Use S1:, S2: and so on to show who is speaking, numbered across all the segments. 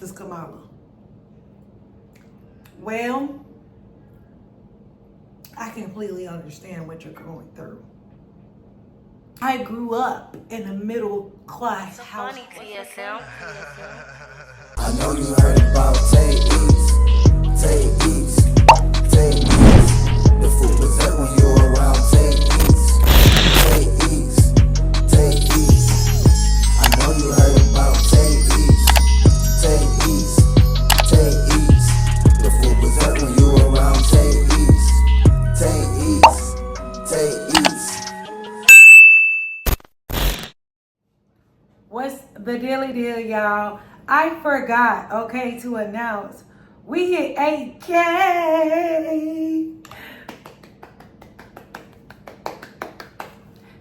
S1: is Kamala. Well, I completely understand what you're going through. I grew up in a middle class house.
S2: I know you heard about TAYEATS. The food was there when you were around. TAYEATS. I know you heard about TAYEATS. The food was there when you were around. TAYEATS.
S1: What's the deal, y'all? I forgot, okay, to announce we hit 8K.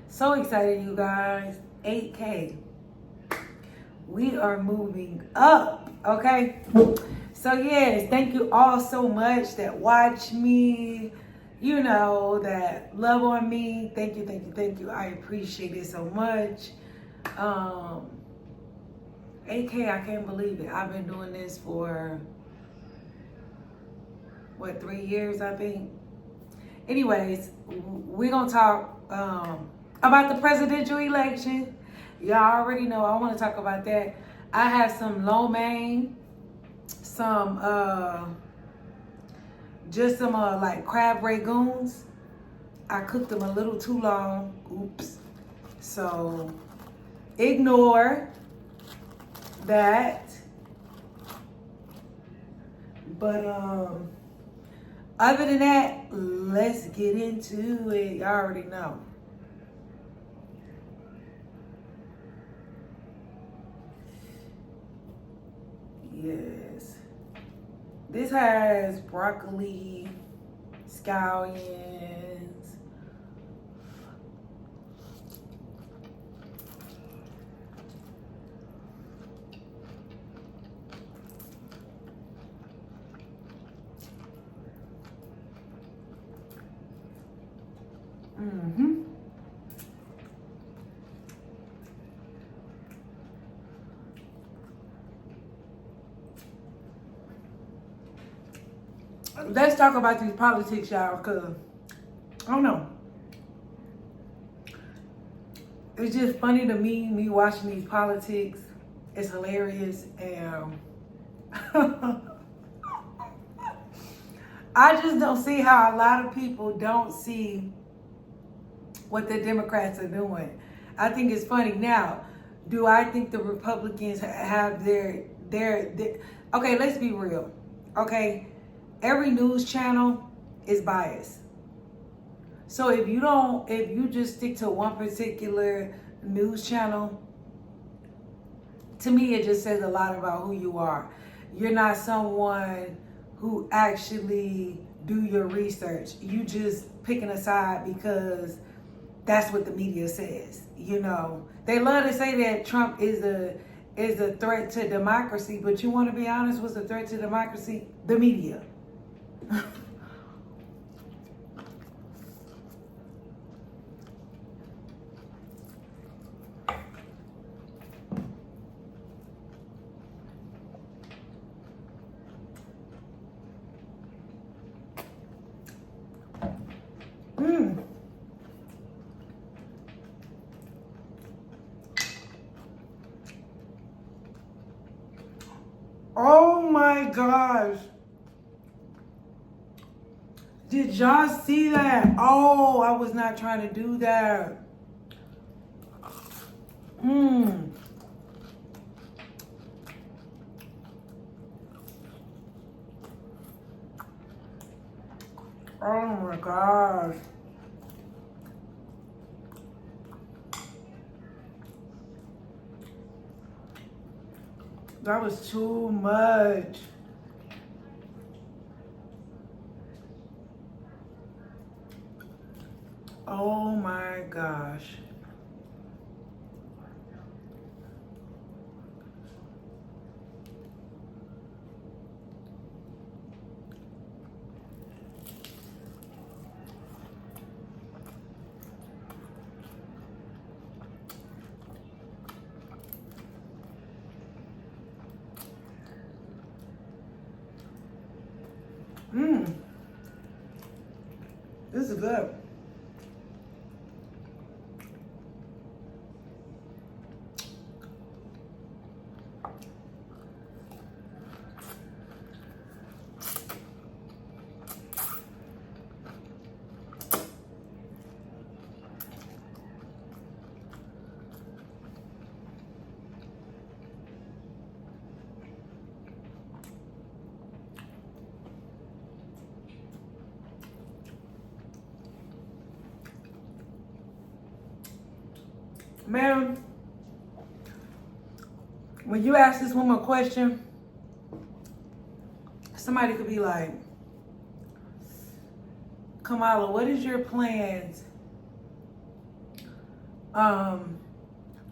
S1: So excited, you guys. 8K. We are moving up, okay? So yes, thank you all so much that watch me, you know, that love on me. Thank you, thank you, thank you. I appreciate it so much. 8K, I can't believe it. I've been doing this for, what, 3 years, I think? Anyways, we're going to talk about the presidential election. Y'all already know I want to talk about that. I have some lo mein, some, just some like crab ragoons. I cooked them a little too long. Oops. So, ignore that. But other than that, let's get into it. Y'all already know. Yes. This has broccoli, scallions, Let's talk about these politics, y'all, because I don't know. It's just funny to me watching these politics. It's hilarious, and I just don't see how a lot of people don't see what the Democrats are doing. I think it's funny. Now, do I think the Republicans have their okay, let's be real. Okay, every news channel is biased. So if you just stick to one particular news channel, to me it just says a lot about who you are. You're not someone who actually do your research. You just picking a side because that's what the media says. You know, they love to say that Trump is a threat to democracy, but you want to be honest, what's the threat to democracy? The media. Oh my gosh. Did y'all see that? Oh, I was not trying to do that. Oh my gosh. That was too much. Oh my gosh. This is good. Man, when you ask this woman a question, somebody could be like, Kamala, what is your plans to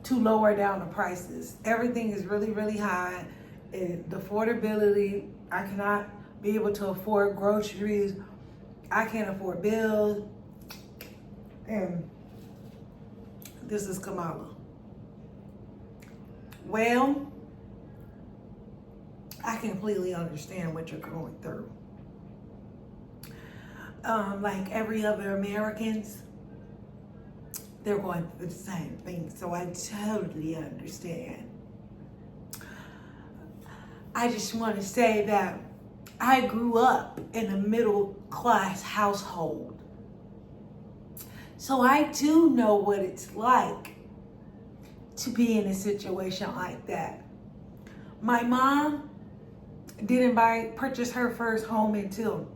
S1: lower down the prices? Everything is really, really high. And the affordability, I cannot be able to afford groceries. I can't afford bills. And this is Kamala. Well, I completely understand what you're going through. Like every other Americans, they're going through the same thing. So I totally understand. I just want to say that I grew up in a middle class household. So I do know what it's like to be in a situation like that. My mom didn't purchase her first home until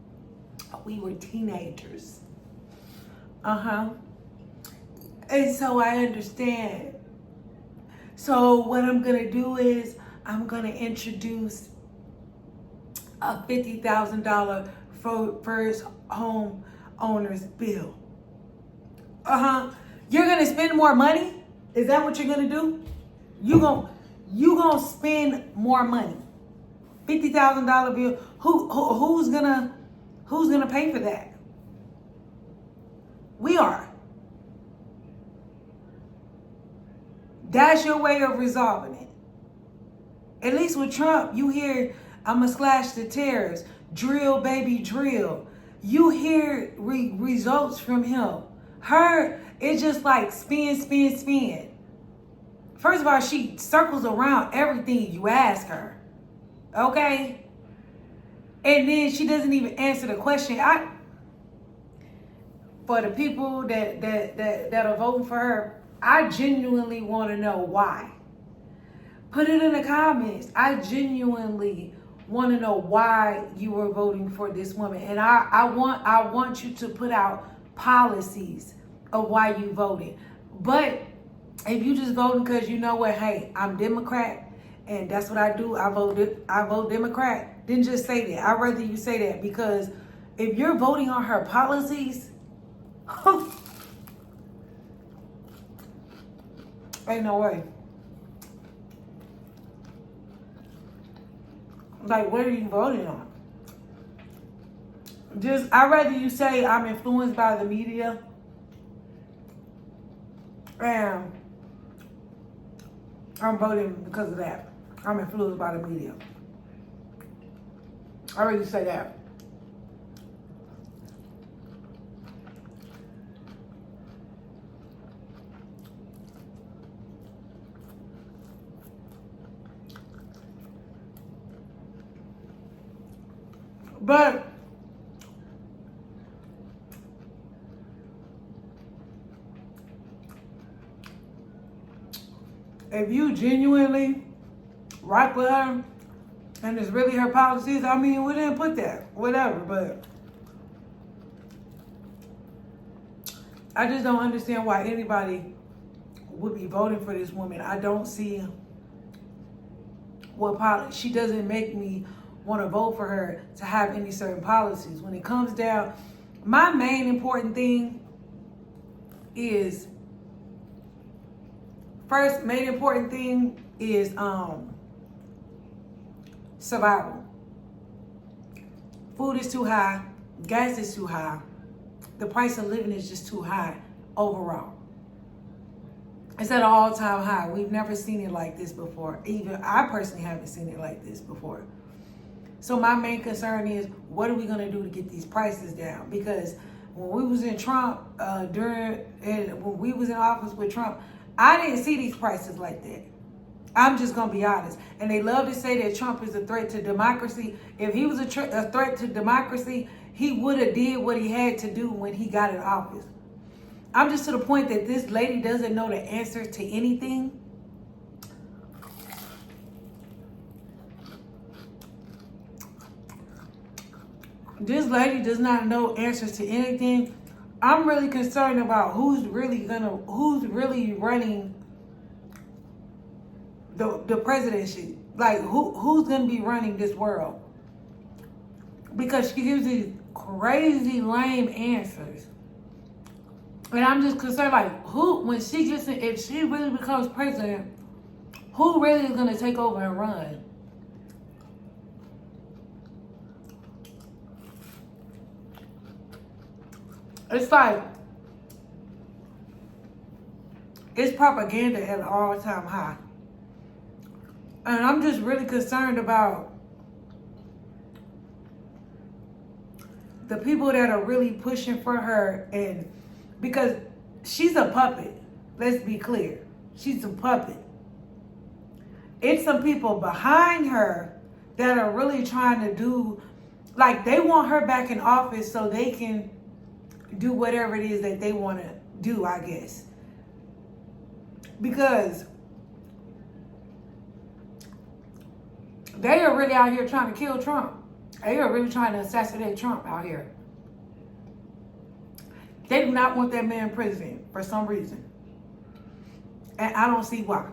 S1: we were teenagers. And so I understand. So what I'm gonna do is I'm gonna introduce a $50,000 first home owner's bill. You're gonna spend more money? Is that what you're gonna do? You gonna spend more money? $50,000 bill. Who's gonna pay for that? We are. That's your way of resolving it. At least with Trump, you hear, I'ma slash the tariffs, drill baby drill. You hear results from him. Her, it's just like spin, spin, spin. First of all, she circles around everything you ask her. Okay? And then she doesn't even answer the question. For the people that are voting for her, I genuinely want to know why. Put it in the comments. I genuinely want to know why you were voting for this woman. And I want you to put out policies of why you voted. But if you just voting because you know what, hey, I'm Democrat and that's what I do, I vote Democrat, then just say that. I'd rather you say that, because if you're voting on her policies, ain't no way. Like, what are you voting on? I'd rather you say I'm influenced by the media and I'm voting because of that. I'm influenced by the media. I'd rather you say that. But if you genuinely rock with her and it's really her policies, I mean, we didn't put that, whatever, but I just don't understand why anybody would be voting for this woman. I don't see what policy. She doesn't make me want to vote for her to have any certain policies. When it comes down, my main important thing is, survival. Food is too high, gas is too high, the price of living is just too high overall. It's at an all-time high. We've never seen it like this before. Even I personally haven't seen it like this before. So my main concern is, what are we gonna do to get these prices down? Because when we was in Trump, when we was in office with Trump, I didn't see these prices like that. I'm just gonna be honest. And they love to say that Trump is a threat to democracy. If he was a threat to democracy, he would have did what he had to do when he got in office. I'm just to the point that this lady doesn't know the answer to anything. This lady does not know answers to anything. I'm really concerned about who's really running the presidency. Like who's gonna be running this world? Because she gives these crazy lame answers. And I'm just concerned, like, if she really becomes president, who really is gonna take over and run? It's like, it's propaganda at an all-time high. And I'm just really concerned about the people that are really pushing for her, and because she's a puppet. Let's be clear. She's a puppet. It's some people behind her that are really trying to do, like, they want her back in office so they can do whatever it is that they want to do, I guess. Because they are really out here trying to kill Trump. They are really trying to assassinate Trump out here. They do not want that man president for some reason. And I don't see why.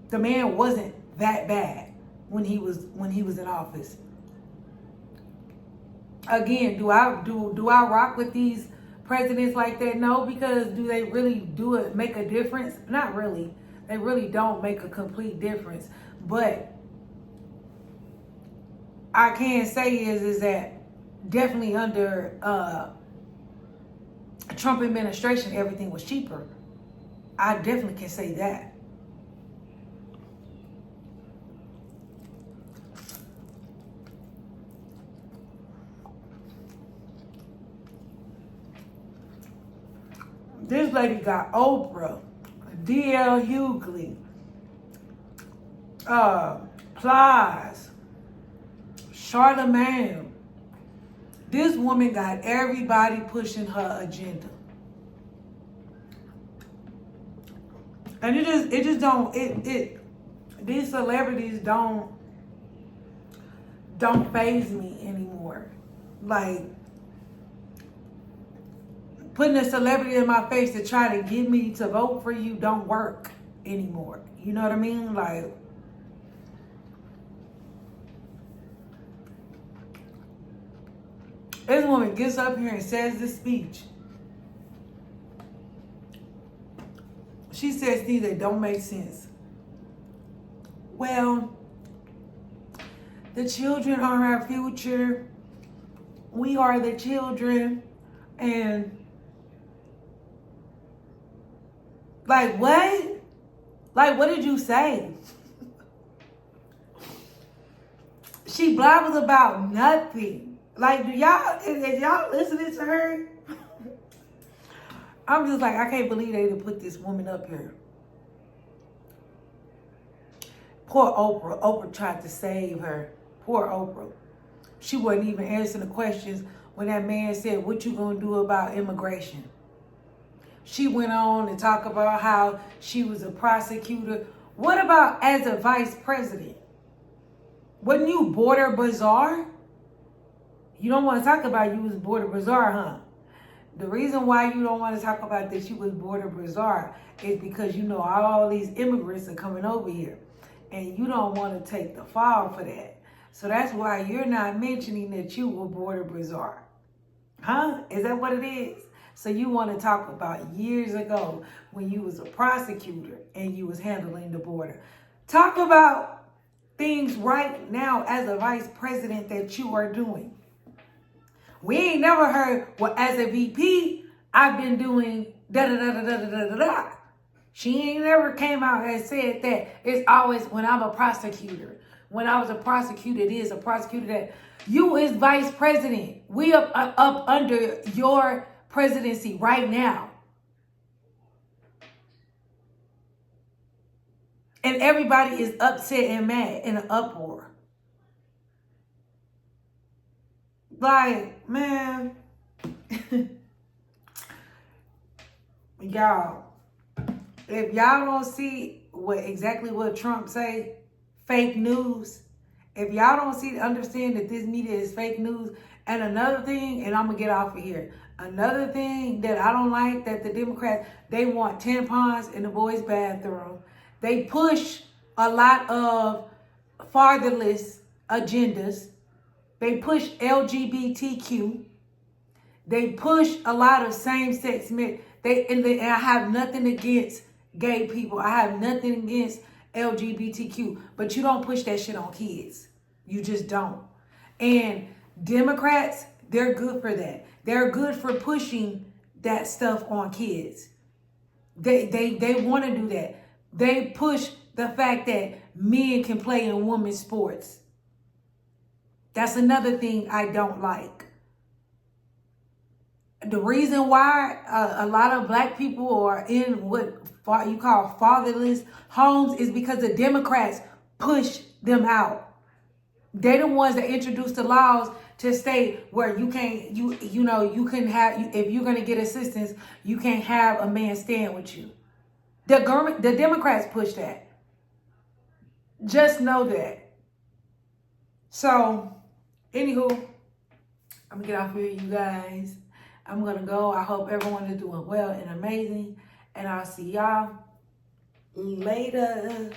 S1: The man wasn't that bad when he was in office. Again, do I rock with these presidents like that? No, because do they really make a difference? Not really. They really don't make a complete difference. But I can say is that definitely under Trump administration, everything was cheaper. I definitely can say that. This lady got Oprah, D.L. Hughley, Plies, Charlemagne. This woman got everybody pushing her agenda. And these celebrities don't faze me anymore. Like, putting a celebrity in my face to try to get me to vote for you don't work anymore. You know what I mean? Like, this woman gets up here and says this speech. She says things that don't make sense. Well, the children are our future. We are the children. And like, what? Like, what did you say? She blabbers about nothing. Like, is y'all listening to her? I'm just like, I can't believe they didn't put this woman up here. Poor Oprah. Oprah tried to save her. Poor Oprah. She wasn't even answering the questions when that man said, what you gonna do about immigration? She went on to talk about how she was a prosecutor. What about as a vice president? Wasn't you border bazaar? You don't want to talk about you was border bazaar, huh? The reason why you don't want to talk about that you was border bazaar is because you know all these immigrants are coming over here. And you don't want to take the fall for that. So that's why you're not mentioning that you were border bazaar. Huh? Is that what it is? So you want to talk about years ago when you was a prosecutor and you was handling the border. Talk about things right now as a vice president that you are doing. We ain't never heard, well, as a VP, I've been doing da-da-da-da-da-da-da-da. She ain't never came out and said that. It's always when I'm a prosecutor. when I was a prosecutor this, a prosecutor that. You is vice president. We up under your presidency right now. And everybody is upset and mad in an uproar. Like, man. Y'all, if y'all don't see exactly what Trump say, fake news. If y'all don't understand that this media is fake news. And another thing, and I'm going to get off of here. Another thing that I don't like, that the Democrats, they want tampons in the boys' bathroom. They push a lot of fatherless agendas. They push LGBTQ. They push a lot of same-sex men. And I have nothing against gay people. I have nothing against LGBTQ. But you don't push that shit on kids. You just don't. And Democrats, they're good for that. They're good for pushing that stuff on kids. They want to do that. They push the fact that men can play in women's sports. That's another thing I don't like. The reason why a lot of black people are in what you call fatherless homes is because the Democrats push them out. They're the ones that introduced the laws to state where you can't, you can have, if you're going to get assistance, you can't have a man staying with you. The Democrats push that. Just know that. So, anywho, I'm going to get off here, you guys. I'm going to go. I hope everyone is doing well and amazing. And I'll see y'all later.